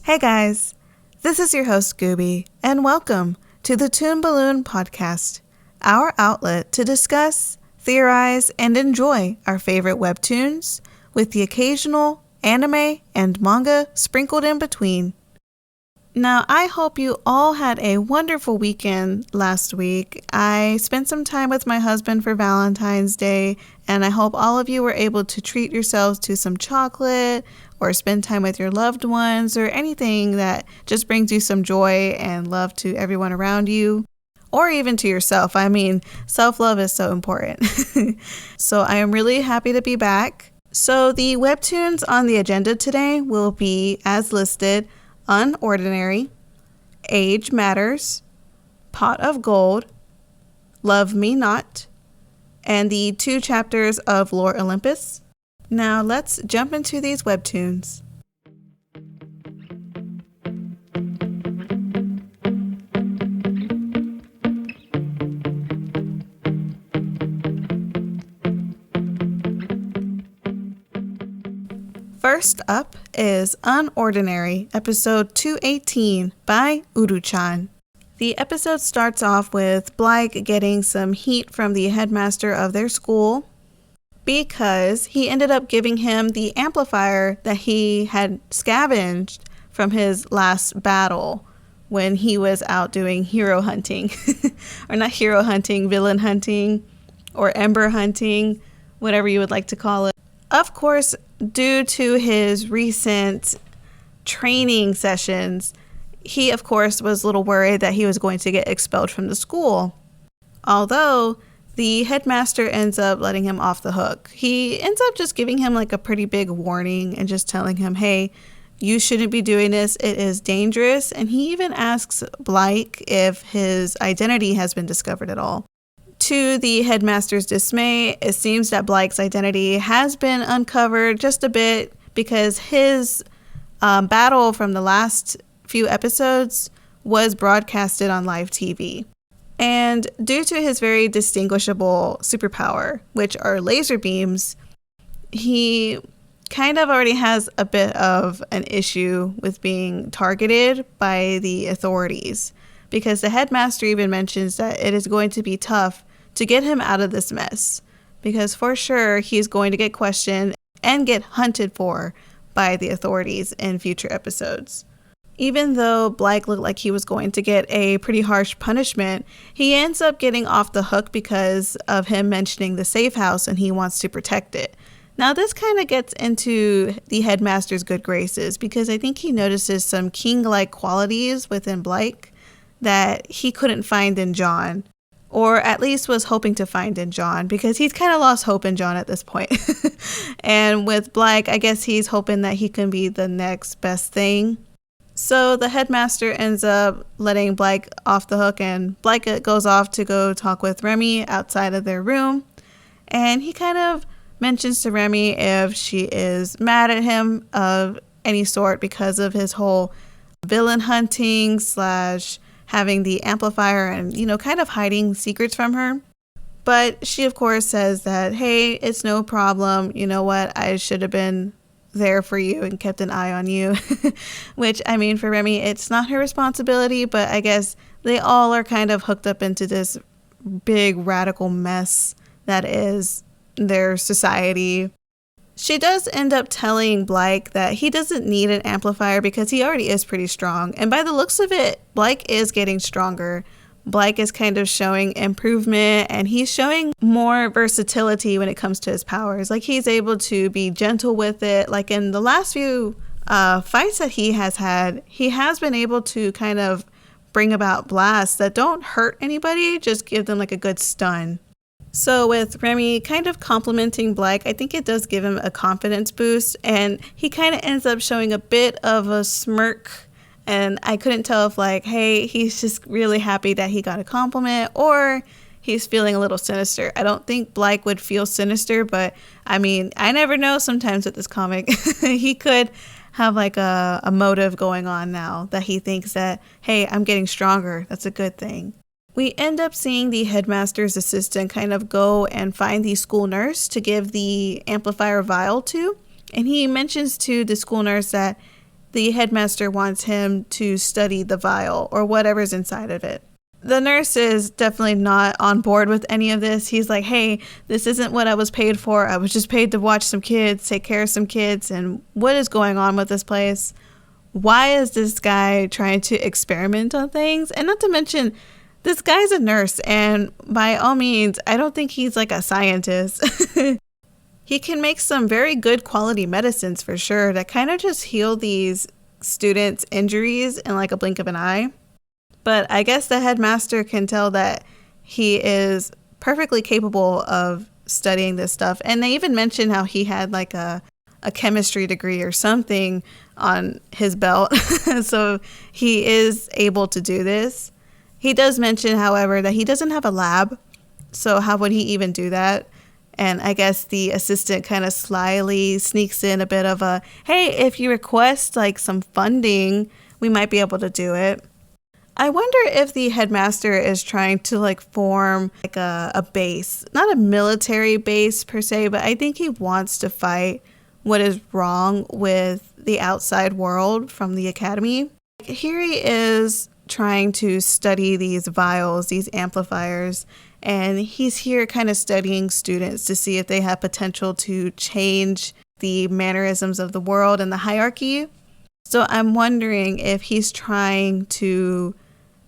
Hey guys, this is your host Gooby, and welcome to the Toon Balloon podcast, our outlet to discuss, theorize, and enjoy our favorite webtoons, with the occasional anime and manga sprinkled in between. Now, I hope you all had a wonderful weekend last week. I spent some time with my husband for Valentine's Day, and I hope all of you were able to treat yourselves to some chocolate or spend time with your loved ones or anything that just brings you some joy and love to everyone around you, or even to yourself. I mean, self-love is so important. So I am really happy to be back. So the webtoons on the agenda today will be, as listed, Unordinary, Age Matters, Pot of Gold, Love Me Not, and the 2 chapters of Lore Olympus. Now let's jump into these webtoons. First up is Unordinary, episode 218 by Uru-Chan. The episode starts off with Blyke getting some heat from the headmaster of their school because he ended up giving him the amplifier that he had scavenged from his last battle when he was out doing hero hunting. Or not hero hunting, villain hunting, or ember hunting, whatever you would like to call it. Of course, due to his recent training sessions, he, of course, was a little worried that he was going to get expelled from the school. Although, the headmaster ends up letting him off the hook. He ends up just giving him like a pretty big warning and just telling him, hey, you shouldn't be doing this. It is dangerous. And he even asks Blyke if his identity has been discovered at all. To the headmaster's dismay, it seems that Blyke's identity has been uncovered just a bit because his battle from the last few episodes was broadcasted on live TV. And due to his very distinguishable superpower, which are laser beams, he kind of already has a bit of an issue with being targeted by the authorities, because the headmaster even mentions that it is going to be tough to get him out of this mess, because for sure he's going to get questioned and get hunted for by the authorities in future episodes. Even though Blyke looked like he was going to get a pretty harsh punishment, he ends up getting off the hook because of him mentioning the safe house and he wants to protect it. Now this kind of gets into the headmaster's good graces, because I think he notices some king-like qualities within Blyke that he couldn't find in John. Or at least was hoping to find in John, because he's kind of lost hope in John at this point. And with Blyke, I guess he's hoping that he can be the next best thing. So the headmaster ends up letting Blyke off the hook, and Blyke goes off to go talk with Remy outside of their room. And he kind of mentions to Remy if she is mad at him of any sort because of his whole villain hunting / having the amplifier and, kind of hiding secrets from her. But she, of course, says that, hey, it's no problem. You know what? I should have been there for you and kept an eye on you. Which, I mean, for Remy, it's not her responsibility, but I guess they all are kind of hooked up into this big radical mess that is their society. She does end up telling Blyke that he doesn't need an amplifier because he already is pretty strong. And by the looks of it, Blyke is getting stronger. Blyke is kind of showing improvement, and he's showing more versatility when it comes to his powers. Like, he's able to be gentle with it. Like in the last few fights that he has had, he has been able to kind of bring about blasts that don't hurt anybody, just give them like a good stun. So with Remy kind of complimenting Blyke, I think it does give him a confidence boost, and he kind of ends up showing a bit of a smirk, and I couldn't tell if hey, he's just really happy that he got a compliment, or he's feeling a little sinister. I don't think Blyke would feel sinister, but I mean, I never know sometimes with this comic. He could have a motive going on now that he thinks that, hey, I'm getting stronger. That's a good thing. We end up seeing the headmaster's assistant kind of go and find the school nurse to give the amplifier vial to. And he mentions to the school nurse that the headmaster wants him to study the vial or whatever's inside of it. The nurse is definitely not on board with any of this. He's like, hey, this isn't what I was paid for. I was just paid to watch some kids, take care of some kids, and what is going on with this place? Why is this guy trying to experiment on things? And not to mention, this guy's a nurse, and by all means, I don't think he's like a scientist. He can make some very good quality medicines for sure that kind of just heal these students' injuries in like a blink of an eye. But I guess the headmaster can tell that he is perfectly capable of studying this stuff. And they even mention how he had like a chemistry degree or something on his belt. So he is able to do this. He does mention, however, that he doesn't have a lab. So how would he even do that? And I guess the assistant kind of slyly sneaks in a bit of a, hey, if you request like some funding, we might be able to do it. I wonder if the headmaster is trying to like form like a base, not a military base per se, but I think he wants to fight what is wrong with the outside world from the academy. Here he is trying to study these vials, these amplifiers, and he's here kind of studying students to see if they have potential to change the mannerisms of the world and the hierarchy. So I'm wondering if he's trying to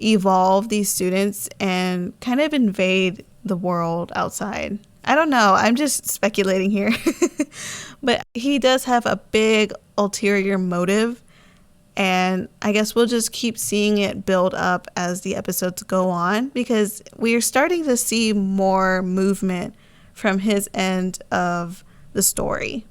evolve these students and kind of invade the world outside. I don't know. I'm just speculating here. But he does have a big ulterior motive. And I guess we'll just keep seeing it build up as the episodes go on, because we are starting to see more movement from his end of the story.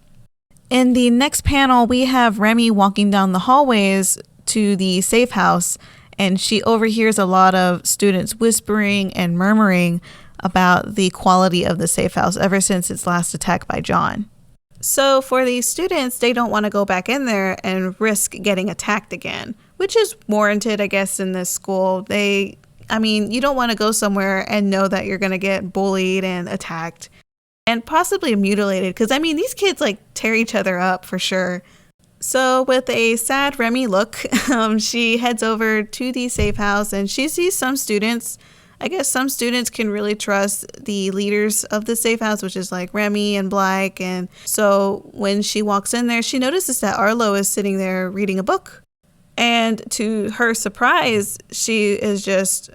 In the next panel, we have Remy walking down the hallways to the safe house, and she overhears a lot of students whispering and murmuring about the quality of the safe house ever since its last attack by John. So for these students, they don't want to go back in there and risk getting attacked again, which is warranted, I guess, in this school. You don't want to go somewhere and know that you're going to get bullied and attacked and possibly mutilated, because, these kids, tear each other up for sure. So with a sad Remy look, she heads over to the safe house and she sees some students. I guess some students can really trust the leaders of the safe house, which is like Remy and Blyke. And so when she walks in there, she notices that Arlo is sitting there reading a book. And to her surprise, she is just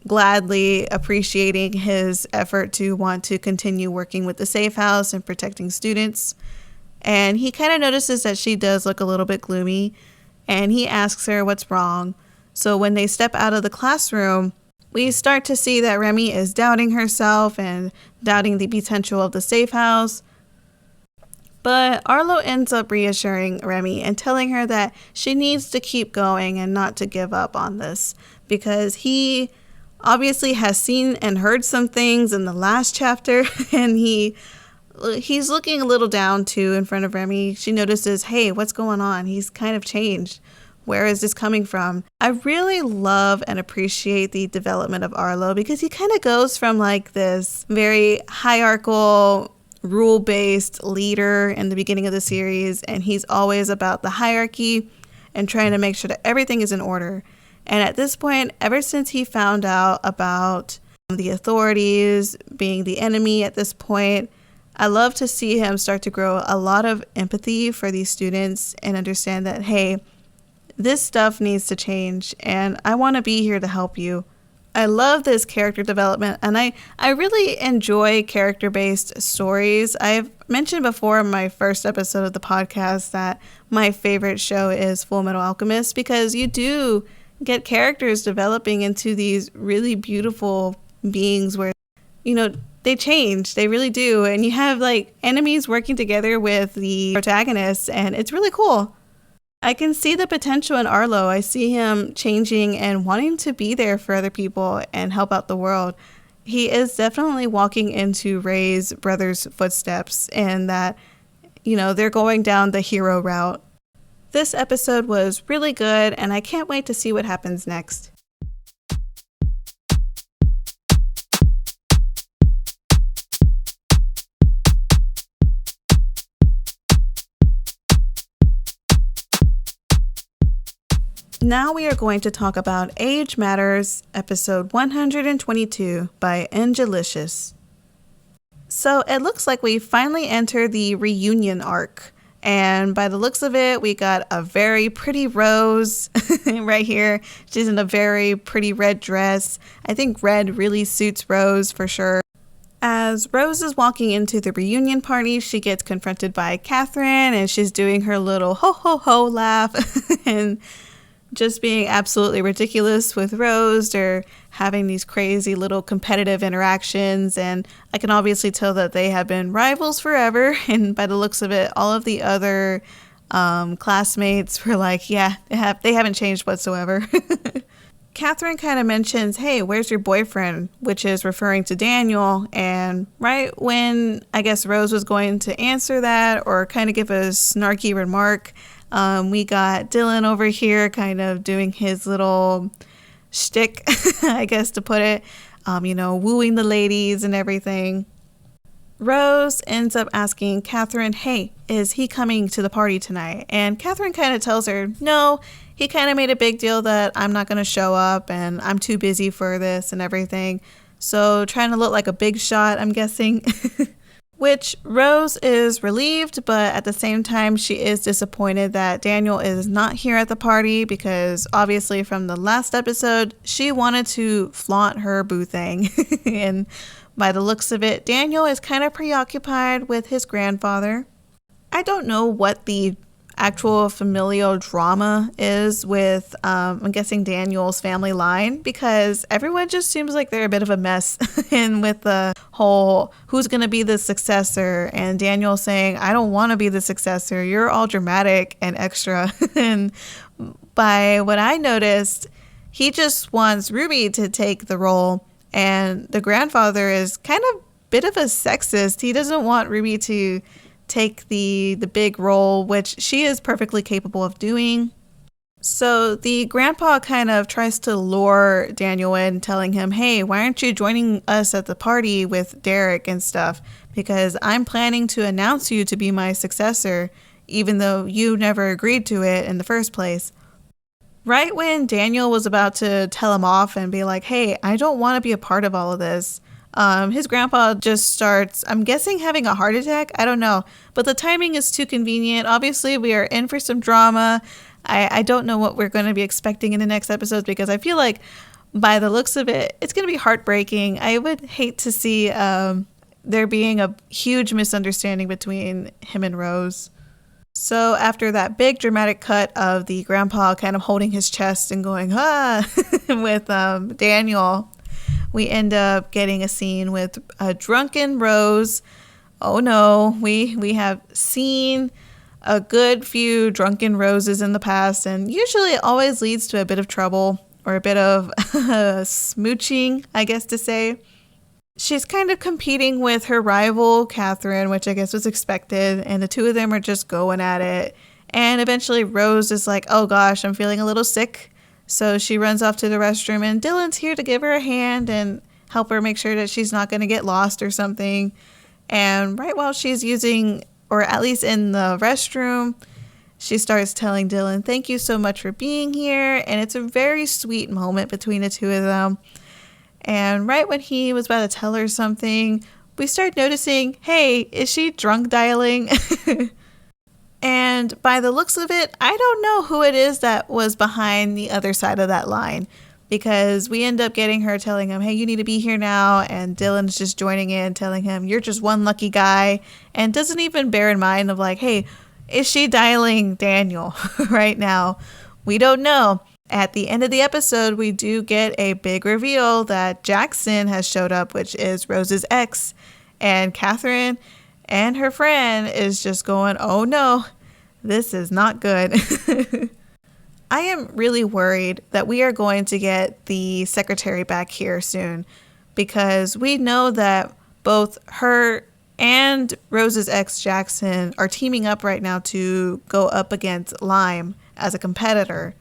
gladly appreciating his effort to want to continue working with the safe house and protecting students. And he kind of notices that she does look a little bit gloomy, and he asks her what's wrong. So when they step out of the classroom, we start to see that Remy is doubting herself and doubting the potential of the safe house. But Arlo ends up reassuring Remy and telling her that she needs to keep going and not to give up on this, because he obviously has seen and heard some things in the last chapter, and he's looking a little down too in front of Remy. She notices, hey, what's going on? He's kind of changed. Where is this coming from? I really love and appreciate the development of Arlo, because he kind of goes from this very hierarchical, rule-based leader in the beginning of the series, and he's always about the hierarchy and trying to make sure that everything is in order. And at this point, ever since he found out about the authorities being the enemy at this point, I love to see him start to grow a lot of empathy for these students and understand that, hey, this stuff needs to change, and I want to be here to help you. I love this character development, and I really enjoy character-based stories. I've mentioned before in my first episode of the podcast that my favorite show is Full Metal Alchemist, because you do get characters developing into these really beautiful beings where, they change. They really do. And you have enemies working together with the protagonists, and it's really cool. I can see the potential in Arlo. I see him changing and wanting to be there for other people and help out the world. He is definitely walking into Ray's brother's footsteps, and that, they're going down the hero route. This episode was really good, and I can't wait to see what happens next. Now we are going to talk about Age Matters, episode 122 by Enjelicious. So it looks like we finally entered the reunion arc. And by the looks of it, we got a very pretty Rose right here. She's in a very pretty red dress. I think red really suits Rose for sure. As Rose is walking into the reunion party, she gets confronted by Catherine and she's doing her little ho ho ho laugh and just being absolutely ridiculous with Rose. They're having these crazy little competitive interactions, and I can obviously tell that they have been rivals forever. And by the looks of it, all of the other classmates were like, yeah, they haven't changed whatsoever. Catherine kind of mentions, hey, where's your boyfriend? Which is referring to Daniel. And right when I guess Rose was going to answer that or kind of give a snarky remark, we got Dylan over here kind of doing his little shtick, I guess to put it, wooing the ladies and everything. Rose ends up asking Catherine, hey, is he coming to the party tonight? And Catherine kind of tells her, no, he kind of made a big deal that I'm not going to show up and I'm too busy for this and everything. So trying to look like a big shot, I'm guessing. Which Rose is relieved, but at the same time, she is disappointed that Daniel is not here at the party because obviously from the last episode, she wanted to flaunt her boo thing. And by the looks of it, Daniel is kind of preoccupied with his grandfather. I don't know what the actual familial drama is with, I'm guessing Daniel's family line, because everyone just seems like they're a bit of a mess. And with the whole who's going to be the successor and Daniel saying, I don't want to be the successor. You're all dramatic and extra. And by what I noticed, he just wants Ruby to take the role. And the grandfather is kind of a bit of a sexist. He doesn't want Ruby to take the big role, which she is perfectly capable of doing. So the grandpa kind of tries to lure Daniel in, telling him, hey, why aren't you joining us at the party with Derek and stuff? Because I'm planning to announce you to be my successor, even though you never agreed to it in the first place. Right when Daniel was about to tell him off and be like, hey, I don't want to be a part of all of this, his grandpa just starts, I'm guessing, having a heart attack. I don't know. But the timing is too convenient. Obviously, we are in for some drama. I don't know what we're going to be expecting in the next episode because I feel like by the looks of it, it's going to be heartbreaking. I would hate to see there being a huge misunderstanding between him and Rose. So after that big dramatic cut of the grandpa kind of holding his chest and going, with Daniel, we end up getting a scene with a drunken Rose. Oh no, we have seen a good few drunken Roses in the past, and usually it always leads to a bit of trouble or a bit of smooching, I guess to say. She's kind of competing with her rival, Catherine, which I guess was expected, and the two of them are just going at it. And eventually Rose is like, oh gosh, I'm feeling a little sick. So she runs off to the restroom, and Dylan's here to give her a hand and help her make sure that she's not going to get lost or something. And right while she's using, or at least in the restroom, she starts telling Dylan, thank you so much for being here. And it's a very sweet moment between the two of them. And right when he was about to tell her something, we start noticing, hey, is she drunk dialing? And by the looks of it, I don't know who it is that was behind the other side of that line, because we end up getting her telling him, hey, you need to be here now. And Dylan's just joining in, telling him, you're just one lucky guy, and doesn't even bear in mind of like, hey, is she dialing Daniel right now? We don't know. At the end of the episode, we do get a big reveal that Jackson has showed up, which is Rose's ex, and Catherine and her friend is just going, oh no, this is not good. I am really worried that we are going to get the secretary back here soon, because we know that both her and Rose's ex, Jackson, are teaming up right now to go up against Lime as a competitor.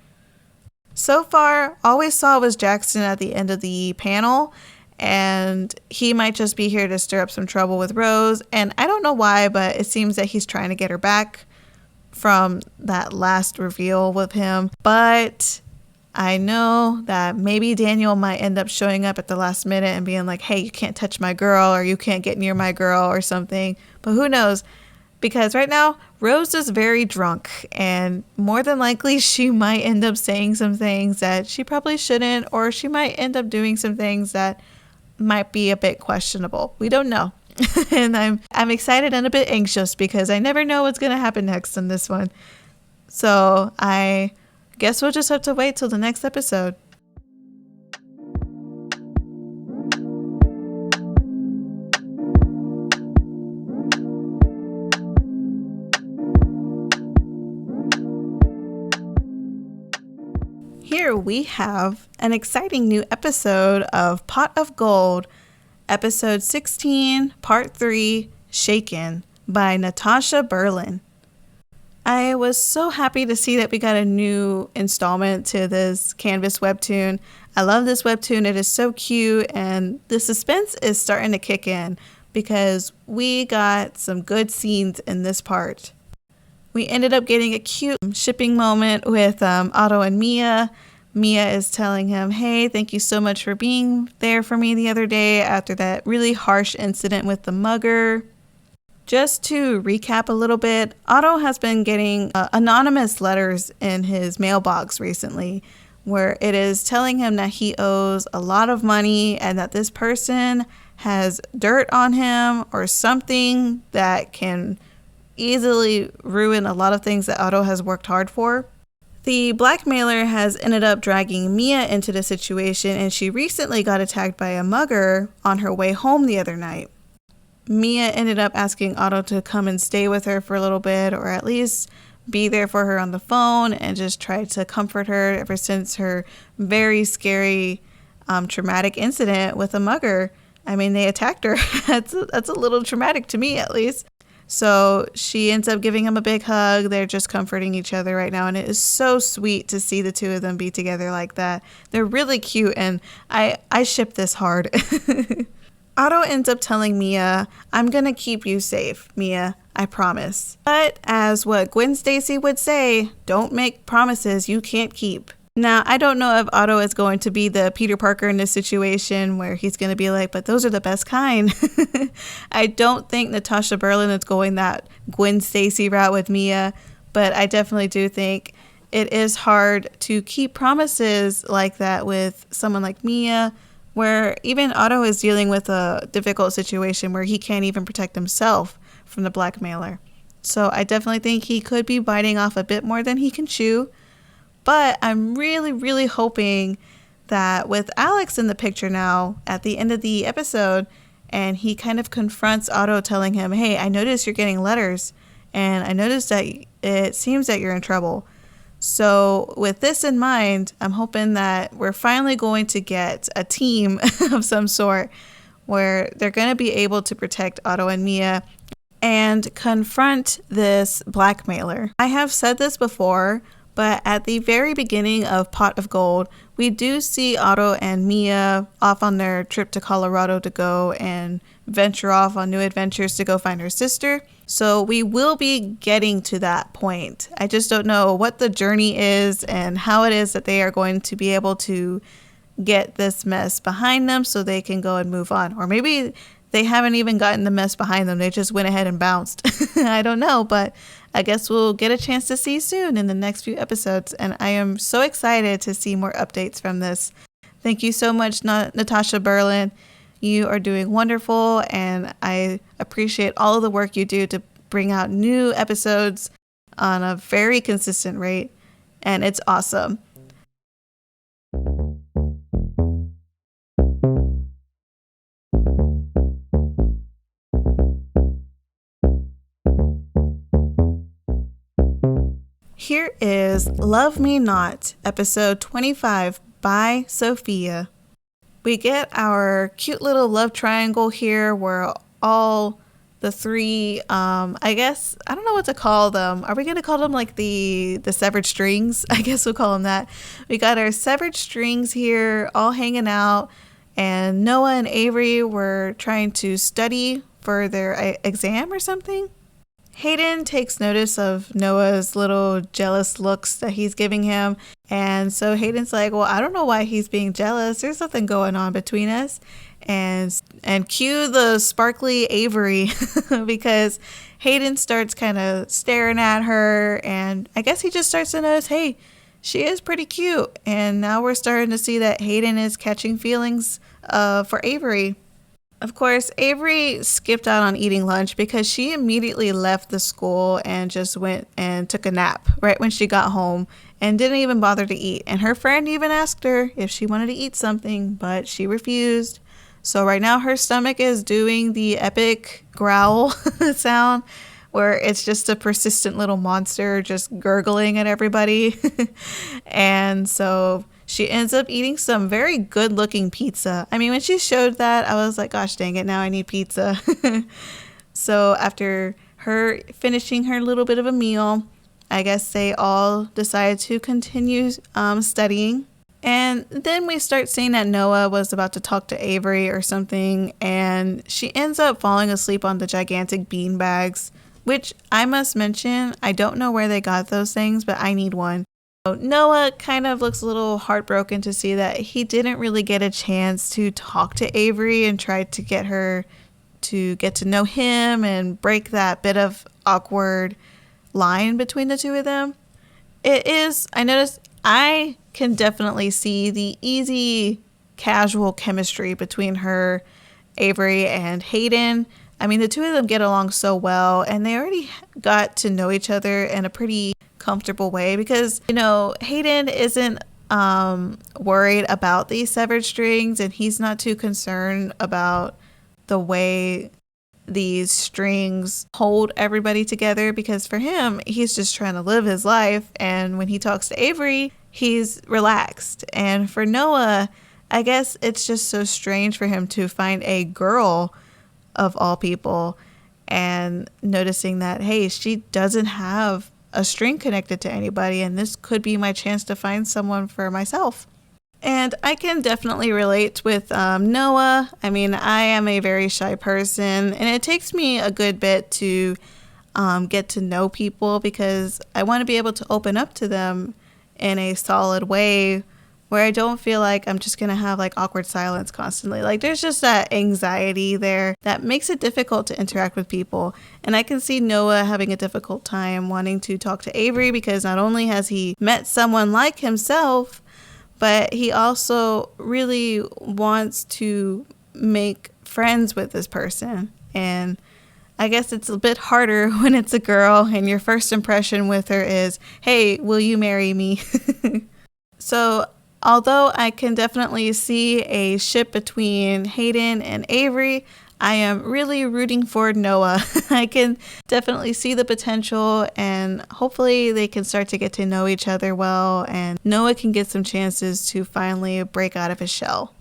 So far, all we saw was Jackson at the end of the panel, and he might just be here to stir up some trouble with Rose. And I don't know why, but it seems that he's trying to get her back from that last reveal with him. But I know that maybe Daniel might end up showing up at the last minute and being like, hey, you can't touch my girl, or you can't get near my girl or something. But who knows? Because right now, Rose is very drunk, and more than likely she might end up saying some things that she probably shouldn't, or she might end up doing some things that might be a bit questionable. We don't know. And I'm excited and a bit anxious because I never know what's going to happen next in this one. So I guess we'll just have to wait till the next episode. Here we have an exciting new episode of Pot of Gold, episode 16, part 3, Shaken, by Natasha Berlin. I was so happy to see that we got a new installment to this Canvas webtoon. I love this webtoon. It is so cute, and the suspense is starting to kick in because we got some good scenes in this part. We ended up getting a cute shipping moment with Otto and Mia. Mia is telling him, hey, thank you so much for being there for me the other day after that really harsh incident with the mugger. Just to recap a little bit, Otto has been getting anonymous letters in his mailbox recently where it is telling him that he owes a lot of money and that this person has dirt on him or something that can easily ruin a lot of things that Otto has worked hard for. The blackmailer has ended up dragging Mia into the situation, and she recently got attacked by a mugger on her way home the other night. Mia ended up asking Otto to come and stay with her for a little bit, or at least be there for her on the phone and just try to comfort her ever since her very scary, traumatic incident with a mugger. I mean, they attacked her. That's a little traumatic to me, at least. So she ends up giving him a big hug. They're just comforting each other right now. And it is so sweet to see the two of them be together like that. They're really cute. And I ship this hard. Otto ends up telling Mia, I'm going to keep you safe, Mia. I promise. But as what Gwen Stacy would say, don't make promises you can't keep. Now, I don't know if Otto is going to be the Peter Parker in this situation where he's going to be like, but those are the best kind. I don't think Natasha Berlin is going that Gwen Stacy route with Mia, but I definitely do think it is hard to keep promises like that with someone like Mia, where even Otto is dealing with a difficult situation where he can't even protect himself from the blackmailer. So I definitely think he could be biting off a bit more than he can chew. But I'm really, really hoping that with Alex in the picture now at the end of the episode, and he kind of confronts Otto telling him, hey, I noticed you're getting letters, and I noticed that it seems that you're in trouble. So with this in mind, I'm hoping that we're finally going to get a team of some sort where they're going to be able to protect Otto and Mia and confront this blackmailer. I have said this before, but at the very beginning of Pot of Gold, we do see Otto and Mia off on their trip to Colorado to go and venture off on new adventures to go find her sister. So we will be getting to that point. I just don't know what the journey is and how it is that they are going to be able to get this mess behind them so they can go and move on. Or maybe they haven't even gotten the mess behind them. They just went ahead and bounced. I don't know, but I guess we'll get a chance to see soon in the next few episodes. And I am so excited to see more updates from this. Thank you so much, Natasha Berlin. You are doing wonderful, and I appreciate all of the work you do to bring out new episodes on a very consistent rate, and it's awesome. Here is Love Me Not, episode 25 by Sofia. We get our cute little love triangle here where all the three, I guess, I don't know what to call them. Are we going to call them like the severed strings? I guess we'll call them that. We got our severed strings here all hanging out, and Noah and Avery were trying to study for their exam or something. Hayden takes notice of Noah's little jealous looks that he's giving him, And so Hayden's like, well, I don't know why he's being jealous. There's nothing going on between us. And cue the sparkly Avery because Hayden starts kind of staring at her. And I guess he just starts to notice, hey, she is pretty cute. And now we're starting to see that Hayden is catching feelings for Avery. Of course, Avery skipped out on eating lunch because she immediately left the school and just went and took a nap right when she got home and didn't even bother to eat. And her friend even asked her if she wanted to eat something, but she refused. So right now her stomach is doing the epic growl sound where it's just a persistent little monster just gurgling at everybody. And so she ends up eating some very good looking pizza. I mean, when she showed that, I was like, gosh dang it, now I need pizza. So after her finishing her little bit of a meal, I guess they all decided to continue studying. And then we start seeing that Noah was about to talk to Avery or something, and she ends up falling asleep on the gigantic bean bags, which I must mention, I don't know where they got those things, but I need one. So Noah kind of looks a little heartbroken to see that he didn't really get a chance to talk to Avery and try to get her to get to know him and break that bit of awkward line between the two of them. I can definitely see the easy, casual chemistry between her, Avery, and Hayden. I mean, the two of them get along so well, and they already got to know each other in a pretty comfortable way because, Hayden isn't worried about these severed strings, and he's not too concerned about the way these strings hold everybody together because for him, he's just trying to live his life. And when he talks to Avery, he's relaxed. And for Noah, I guess it's just so strange for him to find a girl of all people and noticing that, hey, she doesn't have a string connected to anybody, and this could be my chance to find someone for myself. And I can definitely relate with Noah. I mean, I am a very shy person, and it takes me a good bit to get to know people because I want to be able to open up to them in a solid way where I don't feel like I'm just going to have like awkward silence constantly. Like there's just that anxiety there that makes it difficult to interact with people. And I can see Noah having a difficult time wanting to talk to Avery because not only has he met someone like himself, but he also really wants to make friends with this person. And I guess it's a bit harder when it's a girl and your first impression with her is, hey, will you marry me? So although I can definitely see a ship between Hayden and Avery, I am really rooting for Noah. I can definitely see the potential, and hopefully they can start to get to know each other well, and Noah can get some chances to finally break out of his shell.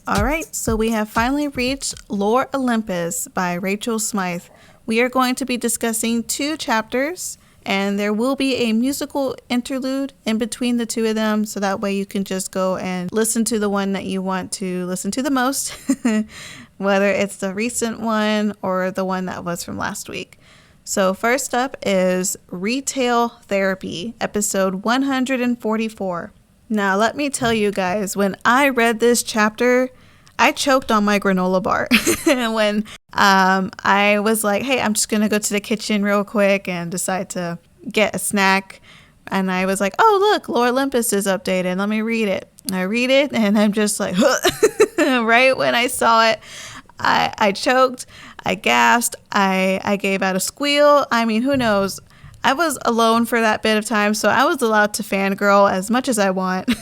Alright, so we have finally reached Lore Olympus by Rachel Smythe. We are going to be discussing 2 chapters, and there will be a musical interlude in between the 2 of them, so that way you can just go and listen to the one that you want to listen to the most, whether it's the recent one or the one that was from last week. So first up is Retail Therapy, episode 144. Now, let me tell you guys, when I read this chapter, I choked on my granola bar. When I was like, hey, I'm just going to go to the kitchen real quick and decide to get a snack. And I was like, oh, look, Lore Olympus is updated. Let me read it. I read it, and I'm just like, right when I saw it, I choked, I gasped, I gave out a squeal. I mean, who knows? I was alone for that bit of time, so I was allowed to fangirl as much as I want.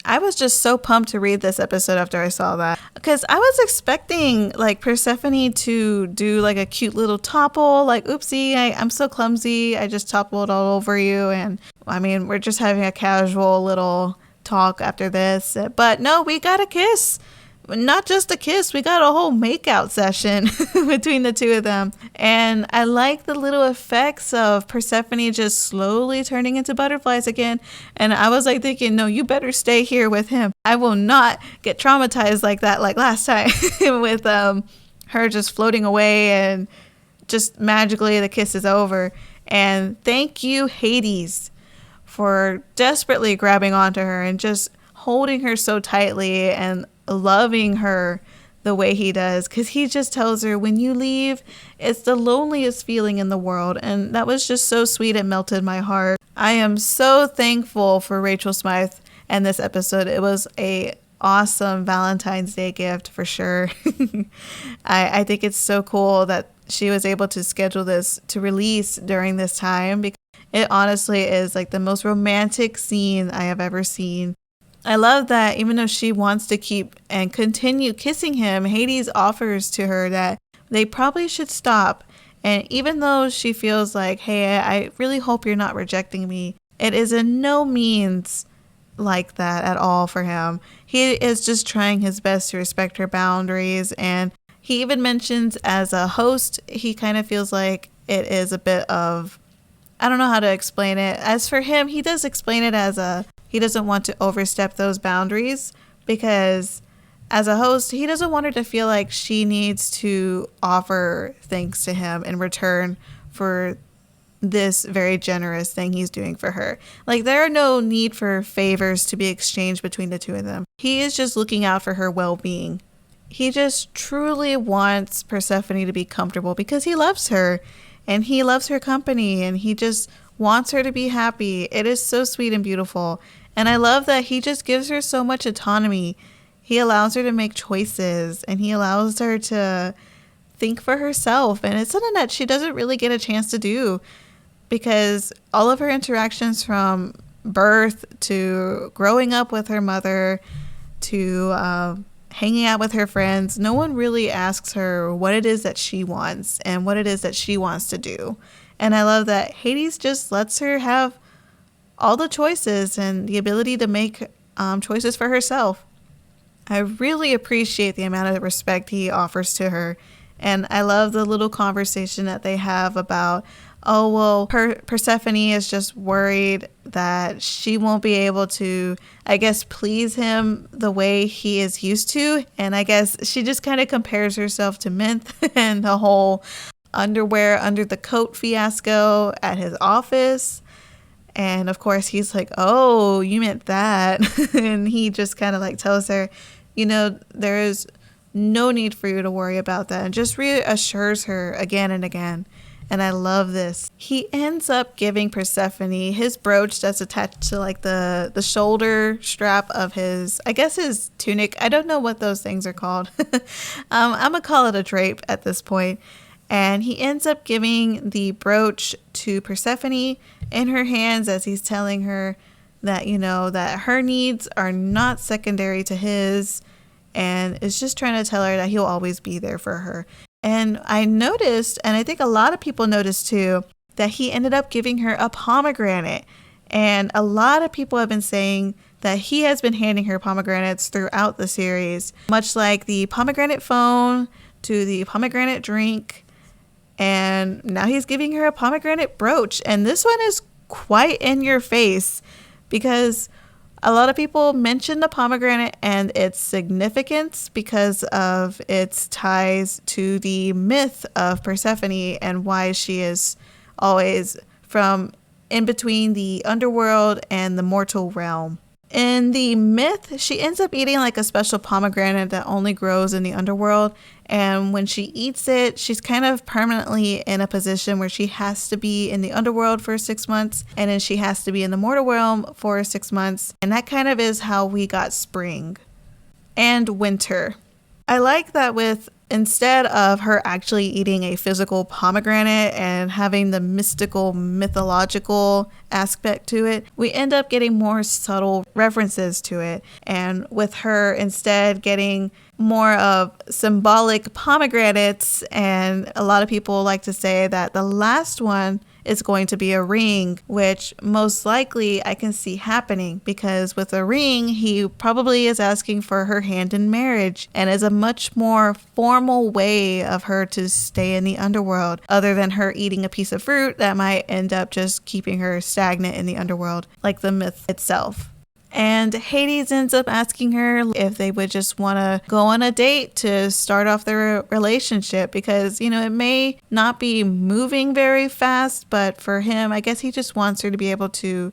I was just so pumped to read this episode after I saw that, because I was expecting like Persephone to do like a cute little topple, like, oopsie, I'm so clumsy, I just toppled all over you, and I mean, we're just having a casual little talk after this, but no, we got a kiss. not just a kiss, we got a whole makeout session between the two of them. And I like the little effects of Persephone just slowly turning into butterflies again. And I was like thinking, no, you better stay here with him. I will not get traumatized like that, like last time with her just floating away and just magically the kiss is over. And thank you, Hades, for desperately grabbing onto her and just holding her so tightly and loving her the way he does, because he just tells her, when you leave, it's the loneliest feeling in the world. And that was just so sweet. It melted my heart. I am so thankful for Rachel Smythe and this episode. It was a awesome Valentine's Day gift for sure. I think it's so cool that she was able to schedule this to release during this time, because it honestly is like the most romantic scene I have ever seen. I love that even though she wants to keep and continue kissing him, Hades offers to her that they probably should stop. And even though she feels like, hey, I really hope you're not rejecting me, it is in no means like that at all for him. He is just trying his best to respect her boundaries. And he even mentions, as a host, he kind of feels like it is a bit of, I don't know how to explain it. As for him, he does explain it as he doesn't want to overstep those boundaries, because as a host, he doesn't want her to feel like she needs to offer things to him in return for this very generous thing he's doing for her. Like, there are no need for favors to be exchanged between the two of them. He is just looking out for her well-being. He just truly wants Persephone to be comfortable because he loves her and he loves her company and he just wants her to be happy. It is so sweet and beautiful. And I love that he just gives her so much autonomy. He allows her to make choices and he allows her to think for herself. And it's something that she doesn't really get a chance to do, because all of her interactions from birth to growing up with her mother to hanging out with her friends, no one really asks her what it is that she wants and what it is that she wants to do. And I love that Hades just lets her have all the choices and the ability to make choices for herself. I really appreciate the amount of respect he offers to her. And I love the little conversation that they have about, oh, well, Persephone is just worried that she won't be able to, I guess, please him the way he is used to. And I guess she just kind of compares herself to Mint and the whole underwear under the coat fiasco at his office. And of course, he's like, oh, you meant that. And he just kind of like tells her, you know, there is no need for you to worry about that, and just reassures her again and again. And I love this. He ends up giving Persephone his brooch that's attached to like the shoulder strap of his, I guess, his tunic. I don't know what those things are called. I'm gonna call it a drape at this point. And he ends up giving the brooch to Persephone in her hands as he's telling her that, you know, that her needs are not secondary to his, and is just trying to tell her that he'll always be there for her. And I noticed, and I think a lot of people noticed too, that he ended up giving her a pomegranate. And a lot of people have been saying that he has been handing her pomegranates throughout the series, much like the pomegranate phone to the pomegranate drink. And now he's giving her a pomegranate brooch. And this one is quite in your face, because a lot of people mention the pomegranate and its significance because of its ties to the myth of Persephone and why she is always from in between the underworld and the mortal realm. In the myth, she ends up eating like a special pomegranate that only grows in the underworld. And when she eats it, she's kind of permanently in a position where she has to be in the underworld for 6 months, and then she has to be in the mortal realm for 6 months. And that kind of is how we got spring and winter. I like that with, instead of her actually eating a physical pomegranate and having the mystical, mythological aspect to it, we end up getting more subtle references to it. And with her instead getting more of symbolic pomegranates, and a lot of people like to say that the last one it's going to be a ring, which most likely I can see happening, because with a ring, he probably is asking for her hand in marriage, and is a much more formal way of her to stay in the underworld, other than her eating a piece of fruit that might end up just keeping her stagnant in the underworld, like the myth itself. And Hades ends up asking her if they would just want to go on a date to start off their relationship, because, you know, it may not be moving very fast, but for him, I guess he just wants her to be able to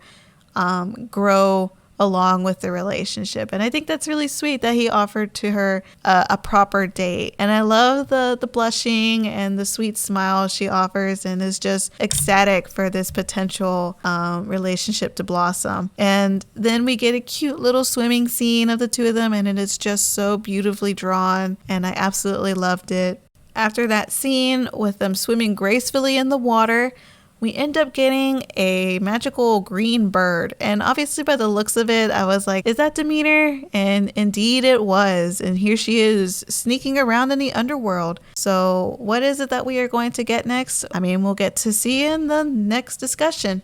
grow along with the relationship. And I think that's really sweet that he offered to her a proper date. And I love the blushing and the sweet smile she offers, and is just ecstatic for this potential relationship to blossom. And then we get a cute little swimming scene of the two of them, and it is just so beautifully drawn, and I absolutely loved it. After that scene with them swimming gracefully in the water, we end up getting a magical green bird. And obviously by the looks of it, I was like, is that Demeter? And indeed it was. And here she is sneaking around in the underworld. So what is it that we are going to get next? I mean, we'll get to see in the next discussion.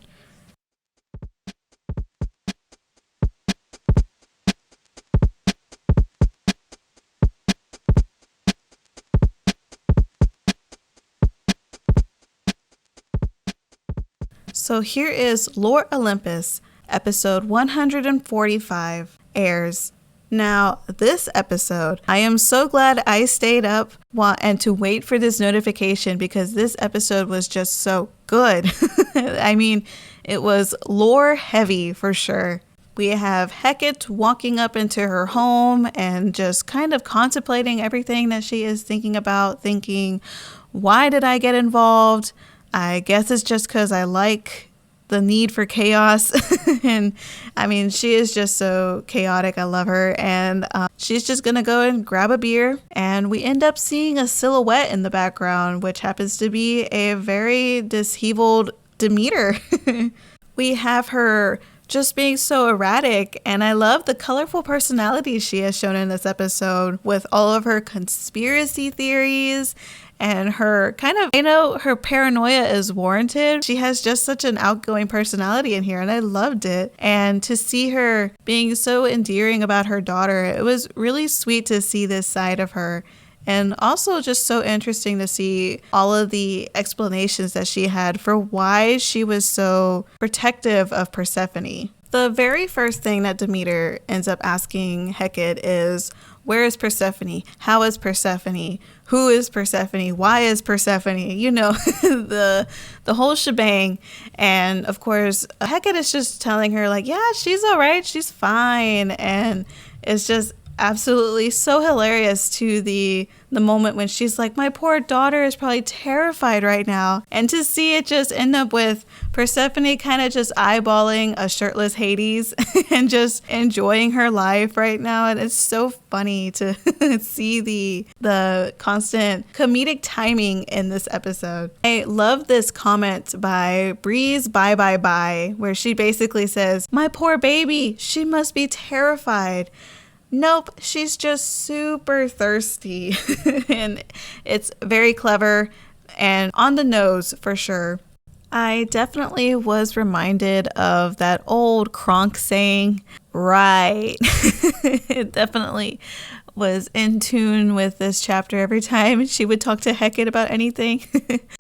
So here is Lore Olympus, episode 145, Heirs. Now, this episode, I am so glad I stayed up and to wait for this notification, because this episode was just so good. I mean, it was lore heavy for sure. We have Hecate walking up into her home and just kind of contemplating everything that she is thinking about, thinking, why did I get involved? I guess it's just because I like the need for chaos. And I mean, she is just so chaotic. I love her. And she's just going to go and grab a beer. And we end up seeing a silhouette in the background, which happens to be a very disheveled Demeter. We have her just being so erratic, and I love the colorful personality she has shown in this episode, with all of her conspiracy theories and her kind of, you know, her paranoia is warranted. She has just such an outgoing personality in here, and I loved it. And to see her being so endearing about her daughter, it was really sweet to see this side of her. And also just so interesting to see all of the explanations that she had for why she was so protective of Persephone. The very first thing that Demeter ends up asking Hecate is, where is Persephone? How is Persephone? Who is Persephone? Why is Persephone? You know, the whole shebang. And of course, Hecate is just telling her like, yeah, she's all right. She's fine. And it's just absolutely so hilarious to the moment when she's like, my poor daughter is probably terrified right now. And to see it just end up with Persephone kind of just eyeballing a shirtless Hades and just enjoying her life right now. And it's so funny to see the constant comedic timing in this episode. I love this comment by Breeze Bye, where she basically says, my poor baby, she must be terrified. Nope, she's just super thirsty. And it's very clever and on the nose for sure. I definitely was reminded of that old Kronk saying, right. It definitely was in tune with this chapter every time she would talk to Hecate about anything.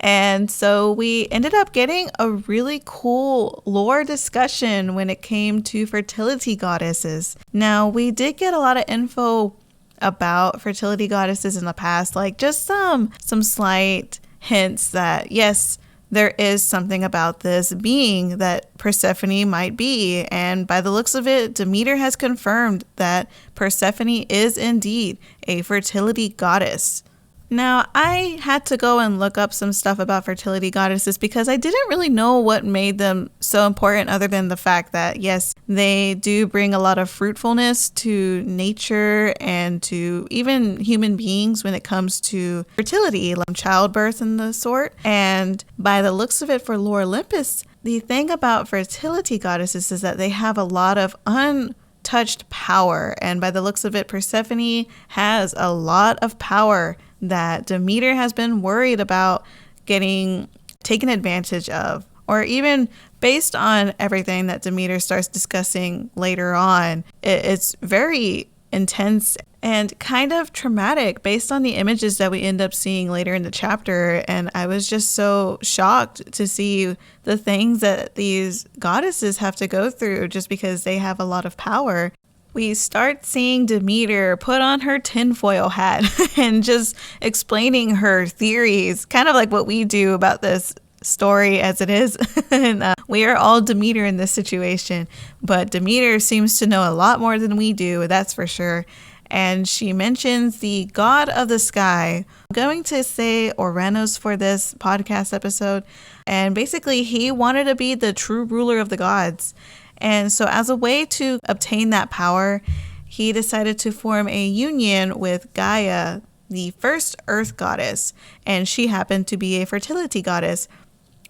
And so we ended up getting a really cool lore discussion when it came to fertility goddesses. Now, we did get a lot of info about fertility goddesses in the past, like just some slight hints that, yes, there is something about this being that Persephone might be. And by the looks of it, Demeter has confirmed that Persephone is indeed a fertility goddess. Now, I had to go and look up some stuff about fertility goddesses because I didn't really know what made them so important, other than the fact that, yes, they do bring a lot of fruitfulness to nature and to even human beings when it comes to fertility, like childbirth and the sort. And by the looks of it for Lore Olympus, the thing about fertility goddesses is that they have a lot of untouched power. And by the looks of it, Persephone has a lot of power that Demeter has been worried about getting taken advantage of, or even based on everything that Demeter starts discussing later on, it's very intense and kind of traumatic based on the images that we end up seeing later in the chapter. And I was just so shocked to see the things that these goddesses have to go through just because they have a lot of power. We start seeing Demeter put on her tinfoil hat and just explaining her theories, kind of like what we do about this story as it is. And we are all Demeter in this situation, but Demeter seems to know a lot more than we do, that's for sure. And she mentions the god of the sky. I'm going to say Oranos for this podcast episode. And basically, he wanted to be the true ruler of the gods. And so as a way to obtain that power, he decided to form a union with Gaia, the first earth goddess. And she happened to be a fertility goddess.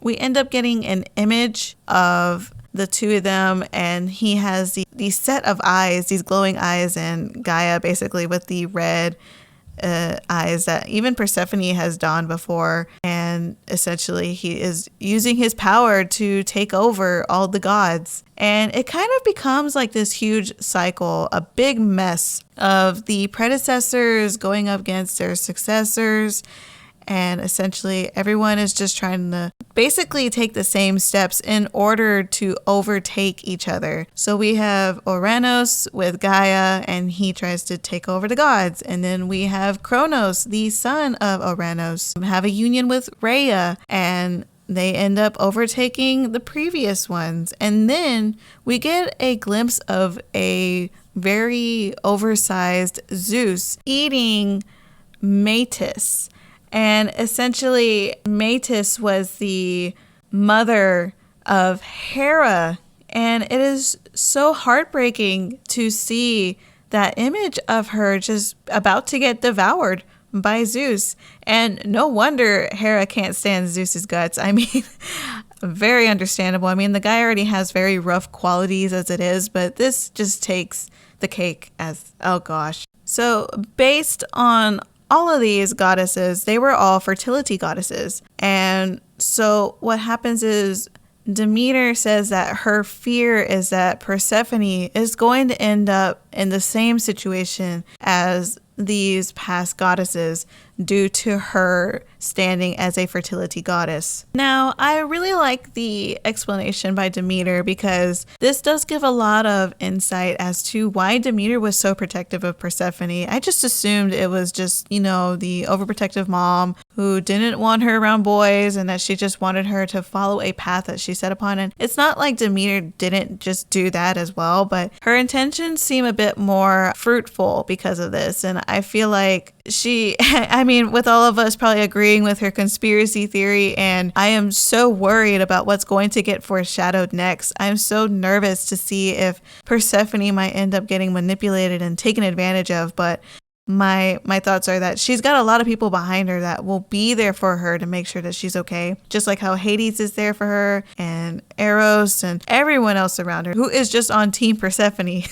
We end up getting an image of the two of them, and he has these set of eyes, these glowing eyes, and Gaia basically with the red eyes that even Persephone has donned before. And essentially he is using his power to take over all the gods. And it kind of becomes like this huge cycle, a big mess of the predecessors going up against their successors. And essentially everyone is just trying to basically take the same steps in order to overtake each other. So we have Oranos with Gaia, and he tries to take over the gods. And then we have Kronos, the son of Oranos, have a union with Rhea, and they end up overtaking the previous ones. And then we get a glimpse of a very oversized Zeus eating Metis. And essentially, Metis was the mother of Hera. And it is so heartbreaking to see that image of her just about to get devoured by Zeus. And no wonder Hera can't stand Zeus's guts. I mean, very understandable. I mean, the guy already has very rough qualities as it is, but this just takes the cake as, oh gosh. So based on all of these goddesses, they were all fertility goddesses. And so what happens is Demeter says that her fear is that Persephone is going to end up in the same situation as these past goddesses due to her standing as a fertility goddess. Now, I really like the explanation by Demeter because this does give a lot of insight as to why Demeter was so protective of Persephone. I just assumed it was just, the overprotective mom who didn't want her around boys and that she just wanted her to follow a path that she set upon. And it's not like Demeter didn't just do that as well, but her intentions seem a bit more fruitful because of this. And I feel like with all of us probably agreeing with her conspiracy theory, and I am so worried about what's going to get foreshadowed next. I'm so nervous to see if Persephone might end up getting manipulated and taken advantage of, but my thoughts are that she's got a lot of people behind her that will be there for her to make sure that she's okay. Just like how Hades is there for her, and Eros, and everyone else around her who is just on Team Persephone.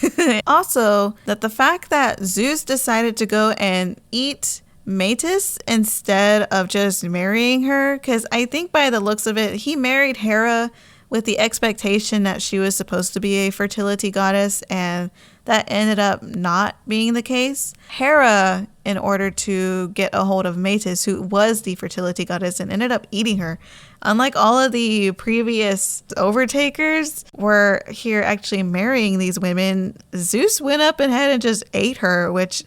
Also, that the fact that Zeus decided to go and eat Metis instead of just marrying her, because I think by the looks of it, he married Hera with the expectation that she was supposed to be a fertility goddess, and that ended up not being the case. Hera, in order to get a hold of Metis, who was the fertility goddess, and ended up eating her. Unlike all of the previous overtakers were here actually marrying these women, Zeus went up ahead and just ate her, which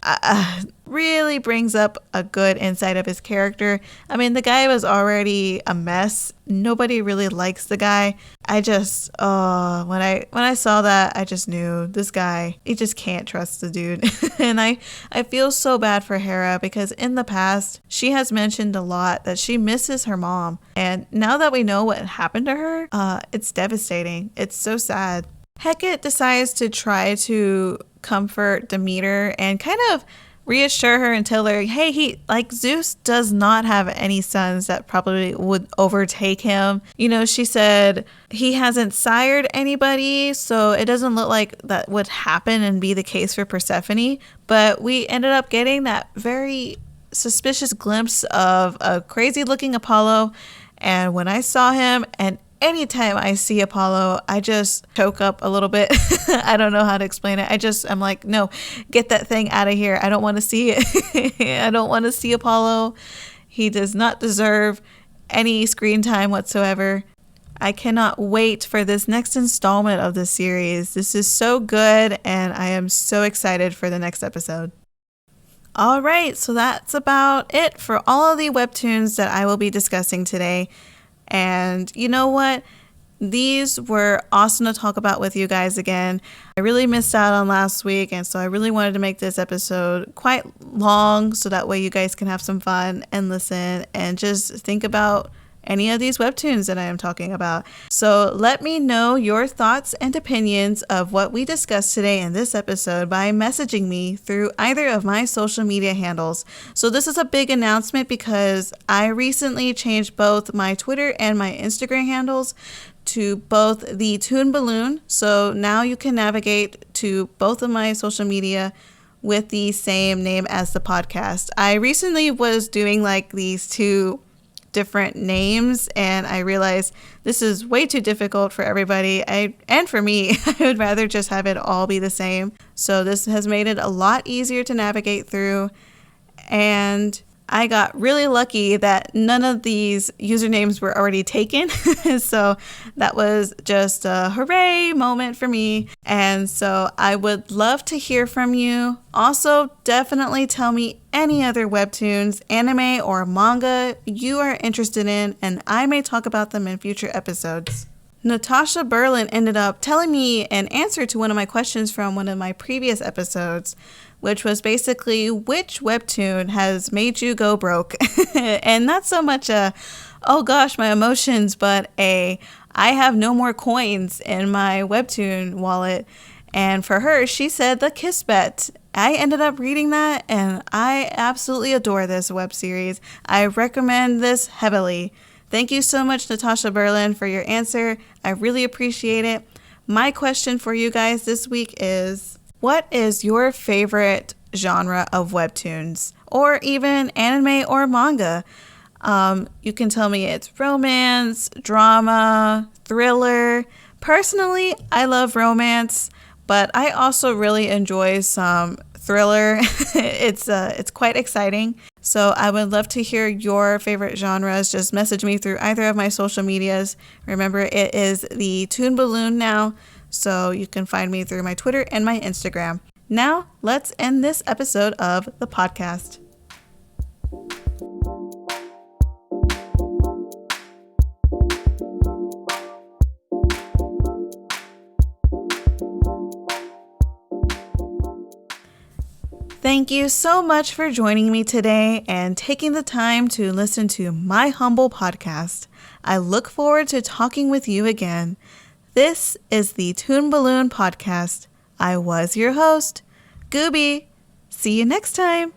really brings up a good insight of his character. I mean, the guy was already a mess. Nobody really likes the guy. When I saw that, I just knew this guy, he just can't trust the dude. And I feel so bad for Hera because in the past, she has mentioned a lot that she misses her mom. And now that we know what happened to her, it's devastating. It's so sad. Hecate decides to try to comfort Demeter and kind of reassure her and tell her, hey, Zeus does not have any sons that probably would overtake him. She said he hasn't sired anybody, so it doesn't look like that would happen and be the case for Persephone. But we ended up getting that very suspicious glimpse of a crazy looking Apollo. And when I saw him, and anytime I see Apollo, I just choke up a little bit. I don't know how to explain it. I'm like, no, get that thing out of here. I don't want to see it. I don't want to see Apollo. He does not deserve any screen time whatsoever. I cannot wait for this next installment of the series. This is so good, and I am so excited for the next episode. All right, so that's about it for all of the webtoons that I will be discussing today. And you know what? These were awesome to talk about with you guys again. I really missed out on last week, and so I really wanted to make this episode quite long so that way you guys can have some fun and listen and just think about any of these webtoons that I am talking about. So let me know your thoughts and opinions of what we discussed today in this episode by messaging me through either of my social media handles. So this is a big announcement because I recently changed both my Twitter and my Instagram handles to both the Toon Balloon. So now you can navigate to both of my social media with the same name as the podcast. I recently was doing like these two different names, and I realized this is way too difficult for everybody and for me. I would rather just have it all be the same. So this has made it a lot easier to navigate through, and I got really lucky that none of these usernames were already taken. So that was just a hooray moment for me. And so I would love to hear from you. Also, definitely tell me any other webtoons, anime, or manga you are interested in, and I may talk about them in future episodes. Natasha Berlin ended up telling me an answer to one of my questions from one of my previous episodes, which was basically which webtoon has made you go broke. And not so much oh gosh, my emotions, but I have no more coins in my webtoon wallet. And for her, she said the Kiss Bet. I ended up reading that, and I absolutely adore this web series. I recommend this heavily. Thank you so much, Natasha Berlin, for your answer. I really appreciate it. My question for you guys this week is, what is your favorite genre of webtoons, or even anime or manga? You can tell me it's romance, drama, thriller. Personally, I love romance, but I also really enjoy some thriller. It's quite exciting. So I would love to hear your favorite genres. Just message me through either of my social medias. Remember, it is the Toon Balloon now, so you can find me through my Twitter and my Instagram. Now, let's end this episode of the podcast. Thank you so much for joining me today and taking the time to listen to my humble podcast. I look forward to talking with you again. This is the Toon Balloon podcast. I was your host, Gooby. See you next time.